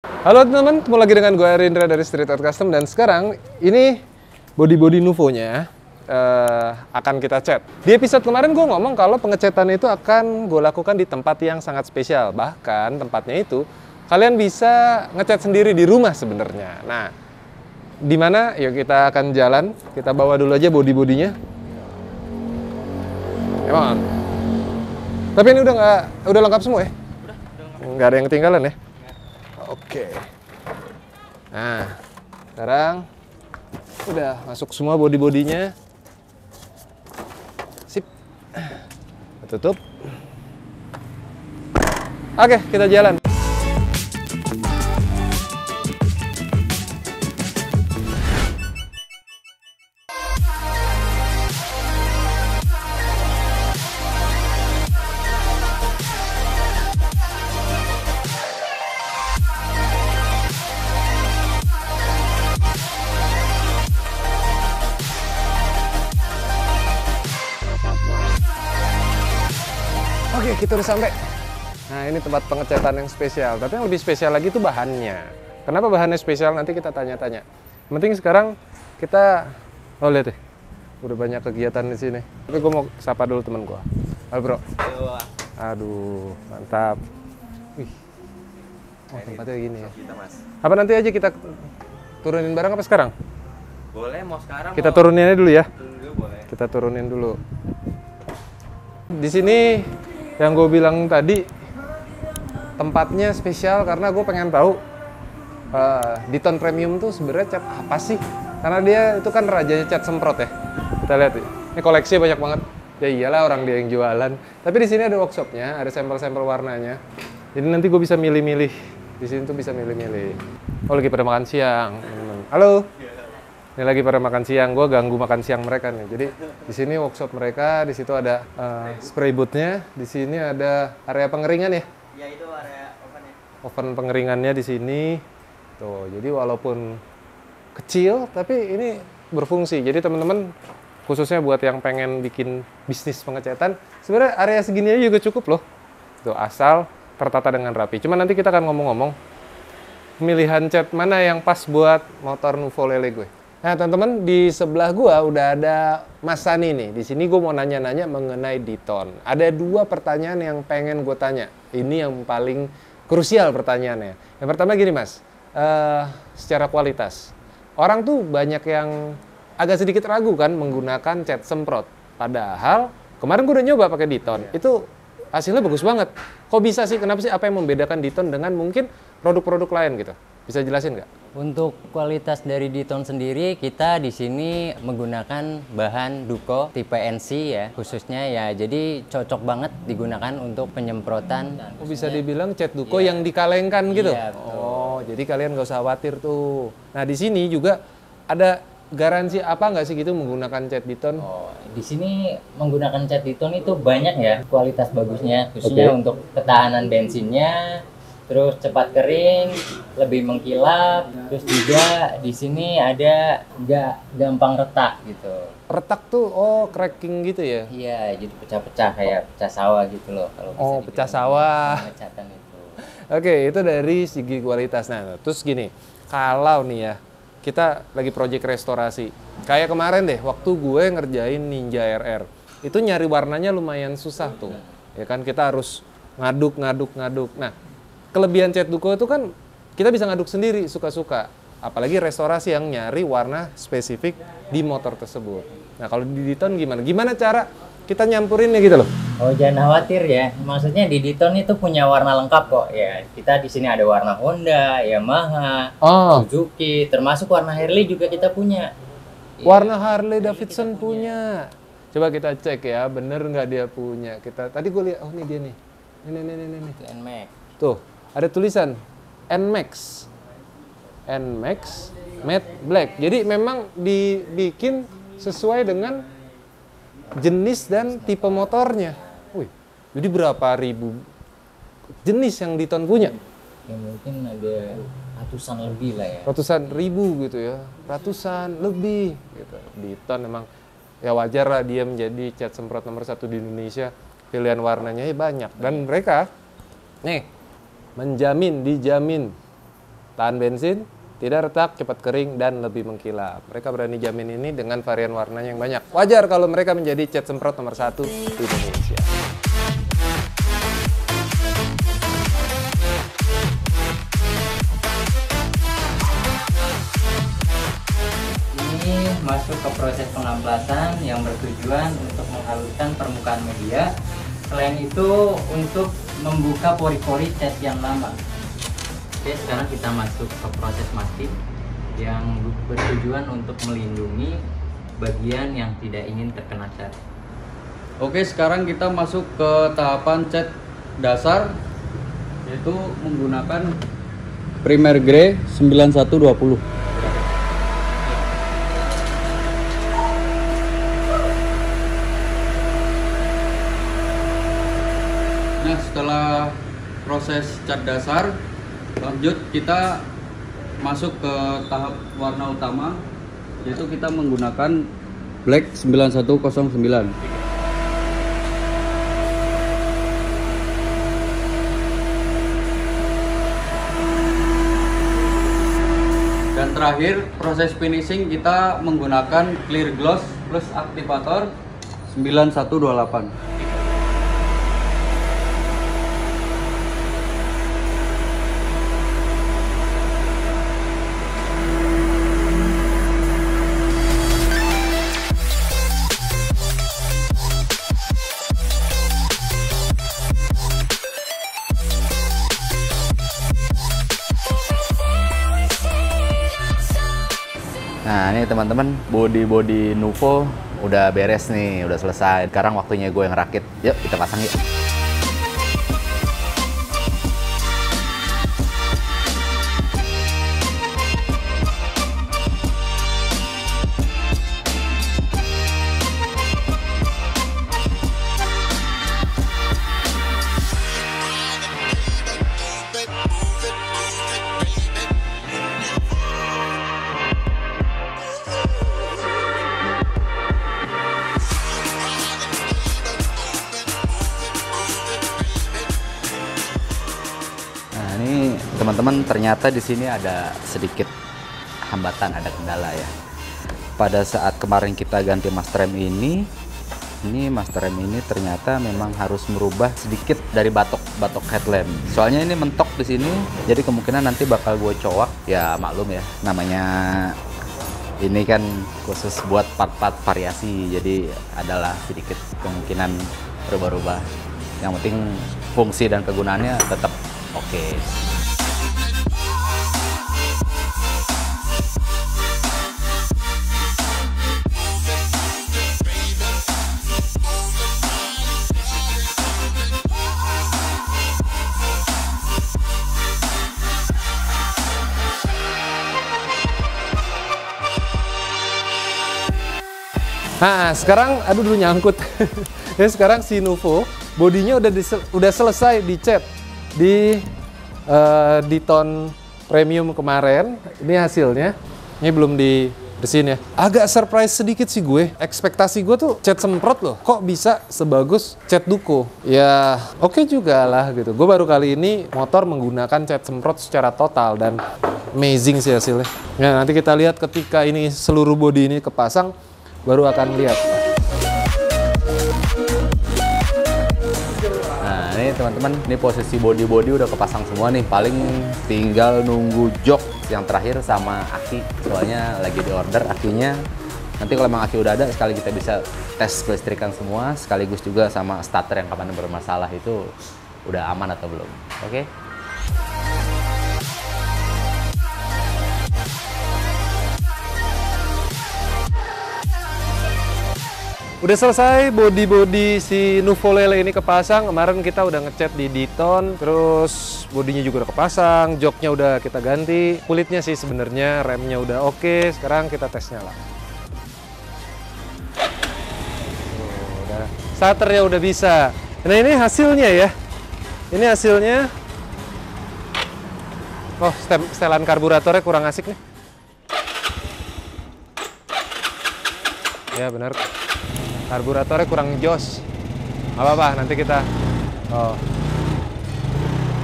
Halo teman-teman, ketemu lagi dengan gue Arindra dari Street Art Custom. Dan sekarang ini body-body Nuvo-nya akan kita cat. Di episode kemarin gue ngomong kalau pengecatan itu akan gue lakukan di tempat yang sangat spesial. Bahkan tempatnya itu kalian bisa ngecat sendiri di rumah sebenarnya. Nah, di mana? Yuk kita akan jalan. Kita bawa dulu aja body-bodinya. Emang. Tapi ini udah lengkap semua ya? Udah lengkap. Nggak ada yang ketinggalan ya? Oke. Nah, sekarang udah masuk semua body-bodinya. Sip. Tutup. Oke, kita jalan. Oke, kita udah sampai. Nah, ini tempat pengecatan yang spesial. Tapi yang lebih spesial lagi itu bahannya. Kenapa bahannya spesial? Nanti kita tanya-tanya. Yang penting sekarang kita, lihat deh, udah banyak kegiatan di sini. Tapi gue mau sapa dulu teman gue. Halo bro. Ayo. Aduh, mantap. Wih, tempatnya gini ya. Kita, Mas. Apa nanti aja kita turunin barang apa sekarang? Boleh, mau sekarang. Kita turuninnya dulu ya. Turun dulu boleh. Kita turunin dulu. Di sini yang gue bilang tadi tempatnya spesial karena gue pengen tahu Diton Premium tuh sebenarnya cat apa sih? Karena dia itu kan rajanya cat semprot ya. Kita lihat ini koleksinya banyak banget. Ya iyalah orang dia yang jualan. Tapi di sini ada workshopnya, ada sampel-sampel warnanya. Jadi nanti gue bisa milih-milih. Di sini tuh bisa milih-milih. Oh lagi pada makan siang. Halo. Ini lagi pada makan siang, gue ganggu makan siang mereka nih. Jadi di sini workshop mereka, di situ ada spray booth-nya, di sini ada area pengeringan ya. Ya itu area oven ya. Oven pengeringannya di sini. Tuh, jadi walaupun kecil tapi ini berfungsi. Jadi teman-teman khususnya buat yang pengen bikin bisnis pengecatan, sebenarnya area segini aja juga cukup loh. Tuh, asal tertata dengan rapi. Cuma nanti kita akan ngomong-ngomong pemilihan cat mana yang pas buat motor Nuvo Lele gue. Nah teman-teman, di sebelah gua udah ada Mas Sani nih. Di sini gua mau nanya-nanya mengenai Diton. Ada dua pertanyaan yang pengen gue tanya. Ini yang paling krusial pertanyaannya. Yang pertama gini Mas, secara kualitas. Orang tuh banyak yang agak sedikit ragu kan menggunakan cat semprot. Padahal kemarin gue udah nyoba pakai Diton. Itu hasilnya bagus banget. Kok bisa sih? Kenapa sih? Apa yang membedakan Diton dengan mungkin produk-produk lain gitu? Bisa jelasin nggak? Untuk kualitas dari Diton sendiri, kita di sini menggunakan bahan Duco tipe NC ya, khususnya ya. Jadi cocok banget digunakan untuk penyemprotan. Oh, bisa dibilang cat Duco yang dikalengkan gitu. Iya, betul. Oh, jadi kalian nggak usah khawatir tuh. Nah, di sini juga ada garansi apa nggak sih gitu menggunakan cat Diton? Oh, di sini menggunakan cat Diton itu banyak ya kualitas bagusnya, khususnya untuk ketahanan bensinnya. Terus cepat kering, lebih mengkilap, terus juga di sini ada nggak gampang retak gitu. Retak tuh, cracking gitu ya? Iya, jadi pecah-pecah kayak pecah sawah gitu loh kalau bisa dibilang. Pecah sawah. Pengecatan itu. Oke, itu dari segi kualitas. Nah, terus gini, kalau nih ya, kita lagi project restorasi. Kayak kemarin deh, waktu gue ngerjain Ninja RR. Itu nyari warnanya lumayan susah tuh. Ya kan, kita harus ngaduk. Nah, kelebihan cat Duco itu kan kita bisa ngaduk sendiri suka-suka. Apalagi restorasi yang nyari warna spesifik di motor tersebut. Nah kalau di Diton gimana? Gimana cara kita nyampurinnya gitu loh? Oh jangan khawatir ya. Maksudnya di Diton itu punya warna lengkap kok. Ya kita di sini ada warna Honda, Yamaha, Suzuki, termasuk warna Harley juga kita punya. Warna Harley Davidson punya. Coba kita cek ya, bener nggak dia punya? Kita tadi gue lihat, ini dia nih. Ini. Itu NMAX. Tuh. Ada tulisan NMAX Matte Black. Jadi memang dibikin sesuai dengan jenis dan tipe motornya. Wih, jadi berapa ribu jenis yang Diton punya? Ya mungkin ada ratusan lebih lah ya. Ratusan ribu gitu ya. Ratusan lebih gitu. Diton memang ya wajar lah dia menjadi cat semprot nomor 1 di Indonesia. Pilihan warnanya banyak dan mereka nih dijamin tahan bensin, tidak retak, cepat kering, dan lebih mengkilap. Mereka berani jamin ini dengan varian warnanya yang banyak. Wajar kalau mereka menjadi cat semprot nomor 1 di Indonesia. Ini masuk ke proses pengamplasan yang bertujuan untuk menghaluskan permukaan media. Selain itu untuk membuka pori-pori cat yang lama. Oke, sekarang kita masuk ke proses masking yang bertujuan untuk melindungi bagian yang tidak ingin terkena cat. Oke, sekarang kita masuk ke tahapan cat dasar, yaitu menggunakan primer grey 9120. Nah, setelah proses cat dasar, lanjut kita masuk ke tahap warna utama, yaitu kita menggunakan black 9109. Dan terakhir proses finishing kita menggunakan clear gloss plus aktivator 9128. Nah ini teman-teman, body Nuvo udah beres nih, udah selesai. Sekarang waktunya gue yang rakit. Yuk kita pasang yuk. Teman-teman, ternyata di sini ada sedikit hambatan, ada kendala ya. Pada saat kemarin kita ganti master rem ini master rem ini ternyata memang harus merubah sedikit dari batok headlamp. Soalnya ini mentok di sini, jadi kemungkinan nanti bakal gue coak. Ya maklum ya, namanya ini kan khusus buat part-part variasi, jadi adalah sedikit kemungkinan rubah-rubah. Yang penting fungsi dan kegunaannya tetap oke. Nah, sekarang aduh dulu nyangkut. Ya, sekarang si Nuvo bodinya udah selesai dicat di ton premium kemarin. Ini hasilnya. Ini belum di bersihin ya. Agak surprise sedikit sih gue. Ekspektasi gue tuh cat semprot loh. Kok bisa sebagus cat Duko? Ya oke juga lah gitu. Gue baru kali ini motor menggunakan cat semprot secara total dan amazing sih hasilnya. Nah, nanti kita lihat ketika ini seluruh bodi ini kepasang, baru akan lihat. Nah ini teman-teman, ini posisi body udah kepasang semua nih. Paling tinggal nunggu jok yang terakhir sama aki. Soalnya lagi di order akinya. Nanti kalau emang aki udah ada, sekali kita bisa tes kelistrikan semua. Sekaligus juga sama starter yang kapan bermasalah itu udah aman atau belum. Oke? Udah selesai bodi si Nuvo Lele ini kepasang. Kemarin kita udah ngecat di Diton, terus bodinya juga udah kepasang, joknya udah kita ganti, kulitnya sih sebenarnya, remnya udah oke. Sekarang kita tes nyala. Udah. Starternya udah bisa. Nah ini hasilnya ya. Ini hasilnya. Oh, setelan karburatornya kurang asik nih. Ya benar. Karburatornya kurang jos. Gak apa-apa, nanti kita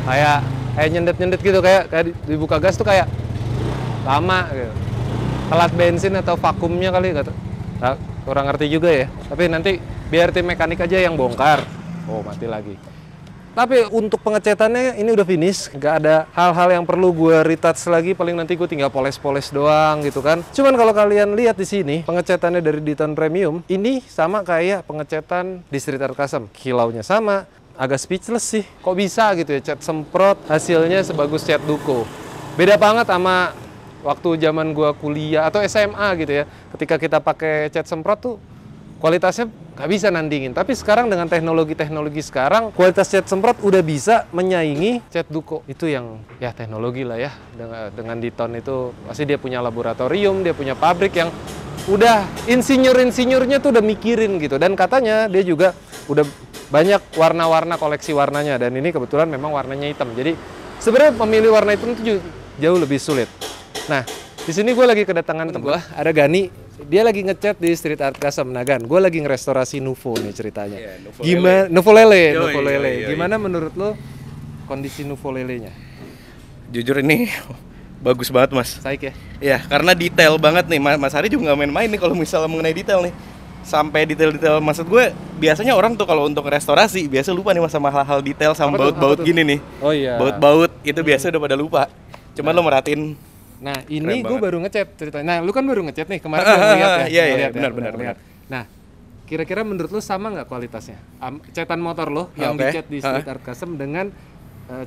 kayak kayak nyendet-nyendet gitu, kayak dibuka gas tuh kayak lama gitu. Telat bensin atau vakumnya kali, nggak tahu. Nah, kurang ngerti juga ya. Tapi nanti biar tim mekanik aja yang bongkar. Oh, mati lagi. Tapi untuk pengecatannya ini udah finish, nggak ada hal-hal yang perlu gue retouch lagi, paling nanti gue tinggal poles-poles doang gitu kan. Cuman kalau kalian lihat di sini, pengecatannya dari Diton Premium, ini sama kayak pengecatan di Street Art Custom. Kilaunya sama, agak speechless sih. Kok bisa gitu ya, cat semprot hasilnya sebagus cat Duko. Beda banget sama waktu zaman gue kuliah atau SMA gitu ya. Ketika kita pakai cat semprot tuh, kualitasnya nggak bisa nandingin. Tapi sekarang dengan teknologi sekarang, kualitas cat semprot udah bisa menyaingi cat Duko. Itu yang ya teknologi lah ya. Dengan Diton itu pasti dia punya laboratorium, dia punya pabrik yang udah insinyur-insinyurnya tuh udah mikirin gitu. Dan katanya dia juga udah banyak warna-warna, koleksi warnanya. Dan ini kebetulan memang warnanya hitam. Jadi sebenarnya memilih warna hitam itu jauh lebih sulit. Nah, di sini gue lagi kedatangan temen gue, ada Gani. Dia lagi ngecat di Street Art Custom. Nah, Gan, gue lagi ngerestorasi Nuvo nih ceritanya. Iya, Nuvo Gimana? Lele. Nuvo Lele, Yoi, Nuvo Lele. yoi, yoi. Gimana menurut lo kondisi Nuvo Lelenya? Jujur ini bagus banget mas. Saik ya? Ya karena detail banget nih. Mas Hari juga nggak main-main nih kalau misalnya mengenai detail nih. Sampai detail-detail, maksud gue biasanya orang tuh kalau untuk restorasi biasa lupa nih mas sama hal-hal detail sama Apa tuh? baut-baut Apa tuh? gini nih. Oh iya. Baut-baut itu biasa udah pada lupa. Cuman lo merhatiin. Nah, ini Keren gue banget. baru ngecat ceritanya. Nah, lu kan baru ngecat nih kemarin gue ngeliat ya. Iya, iya, Ngeliat ya, benar. ngeliat. Nah, kira-kira menurut lu sama nggak kualitasnya? Cetan motor lo yang Oke. dicat di Street Art Custom dengan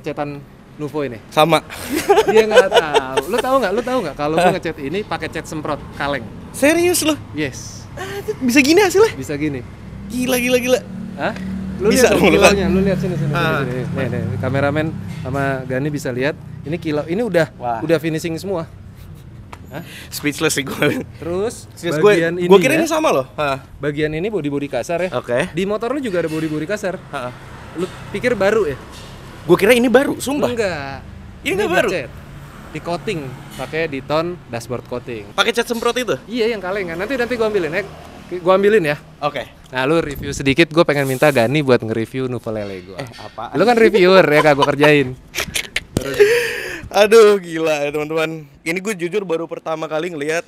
cetan Nuvo ini? Sama. Dia nggak tahu. Lu tahu nggak kalau gue ngecat ini pakai cat semprot kaleng? Serius lo? Yes. Bisa gini hasilnya? Bisa gini. Gila. Hah? Lu Bisa lihat dong, lu kan? kilaunya, lu lihat sini. Ah. Nih, kameramen sama Gani bisa lihat. Ini kilau, ini udah Wah. finishing semua. Speechless sih gue. Terus Gue bagian ini kira ya, ini sama loh. bagian ini body kasar ya. Oke. Di motor lu juga ada body kasar. Lu pikir baru ya? Gue kira ini baru, sumpah. Enggak. Ini nggak baru? dicat. Di coating pakai Diton dashboard coating. Pakai cat semprot itu? Iya yang kalengan. Nanti gua ambilin ya. Gua ambilin ya. Oke. Nah, lu review sedikit, gue pengen minta Gani buat nge-review Nuvo Lele gue. Apaan? Lu kan reviewer ya, kak, gue kerjain. Aduh gila ya teman-teman. Ini gue jujur baru pertama kali ngelihat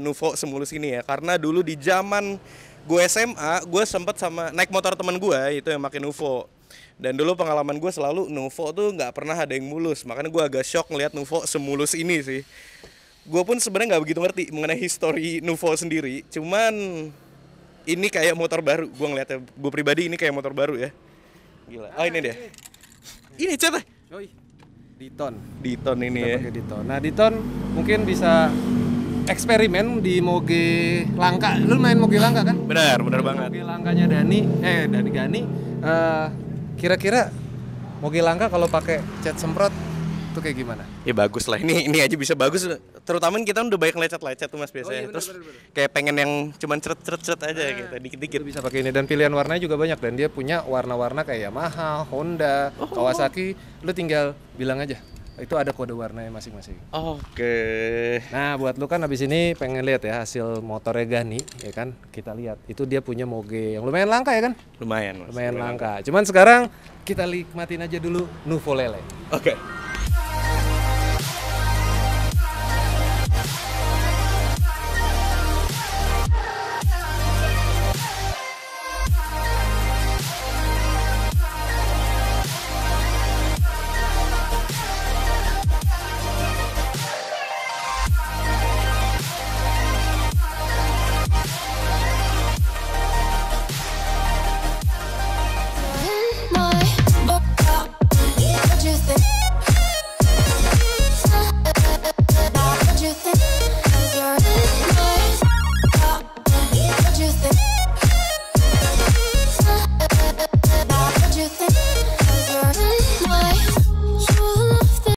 Nuvo semulus ini ya. Karena dulu di zaman gue SMA, gue sempet sama naik motor teman gue itu yang pakai Nuvo. Dan dulu pengalaman gue selalu Nuvo tuh nggak pernah ada yang mulus. Makanya gue agak shock ngelihat Nuvo semulus ini sih. Gue pun sebenarnya nggak begitu ngerti mengenai histori Nuvo sendiri. Cuman ini kayak motor baru. Gue ngeliatnya, gue pribadi ini kayak motor baru ya. Gila. Oh ini dia. Ini catnya. Yoi. Diton. Diton ini Kita ya. pakai Diton. Nah, Diton mungkin bisa eksperimen di moge langka. Lu main moge langka kan? Benar banget. Moge langkanya Gani. Kira-kira moge langka kalau pakai cat semprot itu kayak gimana? Ya bagus lah, ini aja bisa bagus. Terutama kita udah banyak lecet-lecet tuh mas biasanya. iya, Terus bener. kayak pengen yang cuman ceret aja gitu, dikit-dikit. Itu bisa pakai ini dan pilihan warnanya juga banyak dan dia punya warna-warna kayak Yamaha, Honda, Kawasaki. Lu tinggal bilang aja. Itu ada kode warnanya masing-masing. Oke. Nah, buat lu kan abis ini pengen lihat ya hasil motornya Gani, ya kan? Kita lihat. Itu dia punya moge yang lumayan langka ya kan? Lumayan mas. Lumayan langka. Cuman sekarang kita nikmatin aja dulu Nuvo Lele. Oke.